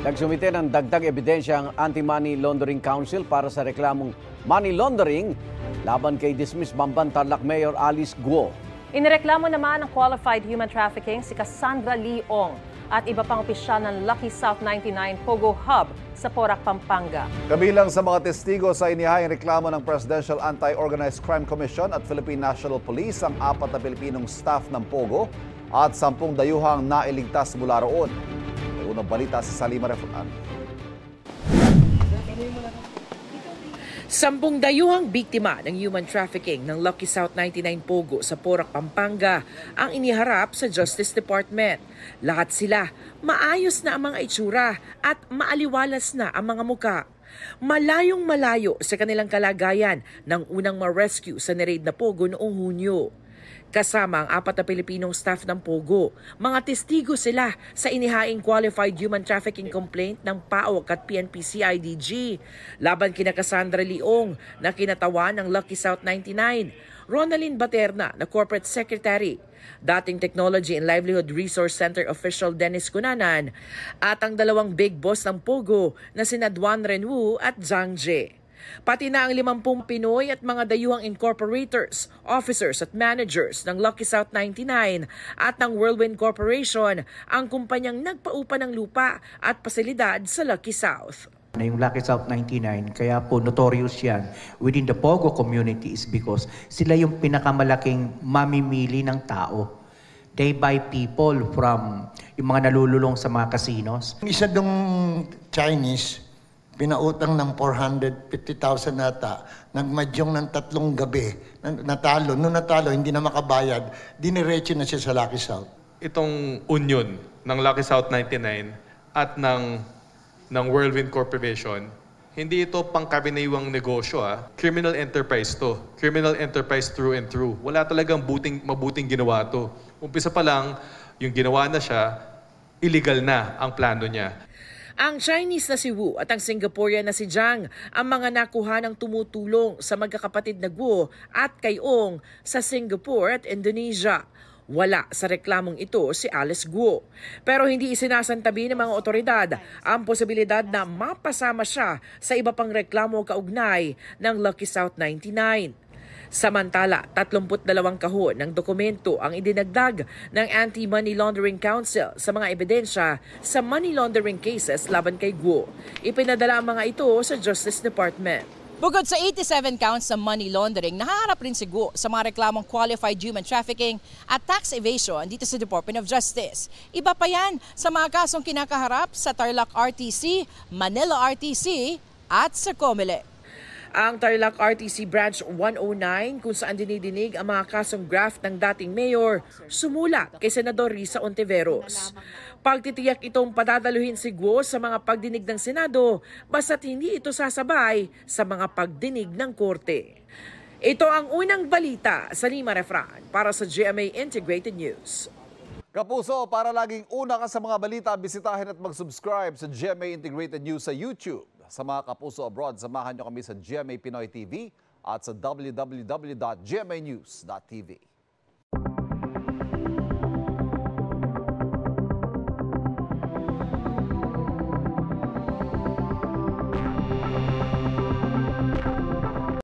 Nagsumite ng dagdag ebidensya ang Anti-Money Laundering Council para sa reklamong money laundering laban kay dismiss Bamban Tarlac Mayor Alice Guo. Inireklamo naman ng qualified human trafficking si Cassandra Leong at iba pang opisyal ng Lucky South 99 Pogo Hub sa Porac, Pampanga. Kabilang sa mga testigo sa inihayang reklamo ng Presidential Anti-Organized Crime Commission at Philippine National Police ang 4 na Pilipinong staff ng Pogo at 10 dayuhang nailigtas mula roon. May unang balita sa Salima Refran. 10 dayuhang biktima ng human trafficking ng Lucky South 99 Pogo sa Porac, Pampanga ang iniharap sa Justice Department. Lahat sila maayos na ang mga itsura at maaliwalas na ang mga muka. Malayong malayo sa kanilang kalagayan ng unang ma-rescue sa niraid na Pogo noong Hunyo. Kasama ang 4 na Pilipinong staff ng Pogo. Mga testigo sila sa inihaing qualified human trafficking complaint ng PAOK at PNP-CIDG laban kina Cassandra Leong na kinatawan ng Lucky South 99, Ronaldin Baterna na Corporate Secretary, dating Technology and Livelihood Resource Center official Dennis Cunanan at ang 2 big boss ng Pogo na sina Duan Renwu at Zhang Jie. Pati na ang 50 Pinoy at mga dayuhang incorporators, officers at managers ng Lucky South 99 at ng Whirlwind Corporation ang kumpanyang nagpaupa ng lupa at pasilidad sa Lucky South. Yung Lucky South 99, kaya po notorious yan within the Pogo community is because sila yung pinakamalaking mamimili ng tao. They buy people from yung mga nalululong sa mga casinos. Isa dong Chinese, pinautang ng 450,000 nata, nagmadyong ng 3 gabi, natalo. Noong natalo, hindi na makabayad, diniretso na siya sa Lucky South. Itong union ng Lucky South 99 at ng Whirlwind Corporation, hindi ito pangkabinaiwang negosyo. Criminal enterprise to. Criminal enterprise through and through. Wala talagang mabuting ginawa to. Umpisa pa lang, yung ginawa na siya, illegal na ang plano niya. Ang Chinese na si Wu at ang Singaporean na si Zhang ang mga nakuha ng tumutulong sa magkakapatid na Guo at kay Ong sa Singapore at Indonesia. Wala sa reklamong ito si Alice Guo. Pero hindi isinasantabi ng mga otoridad ang posibilidad na mapasama siya sa iba pang reklamo kaugnay ng Lucky South 99. Samantala, 32 kahon ng dokumento ang idinagdag ng Anti-Money Laundering Council sa mga ebidensya sa money laundering cases laban kay Guo. Ipinadala ang mga ito sa Justice Department. Bukod sa 87 counts sa money laundering, nahaharap rin si Guo sa mga reklamong qualified human trafficking at tax evasion dito sa Department of Justice. Iba pa yan sa mga kasong kinakaharap sa Tarlac RTC, Manila RTC at sa Comelec. Ang Tarlac RTC Branch 109 kung saan dinidinig ang mga kasong graft ng dating mayor sumula kay Senador Risa Ontiveros. Pagtitiyak itong padadaluhin si Guo sa mga pagdinig ng Senado basta't hindi ito sasabay sa mga pagdinig ng Korte. Ito ang unang balita sa Salima Refran para sa GMA Integrated News. Kapuso, para laging una ka sa mga balita, bisitahin at mag-subscribe sa GMA Integrated News sa YouTube. Sa mga kapuso abroad, samahan nyo kami sa GMA Pinoy TV at sa www.gmanews.tv.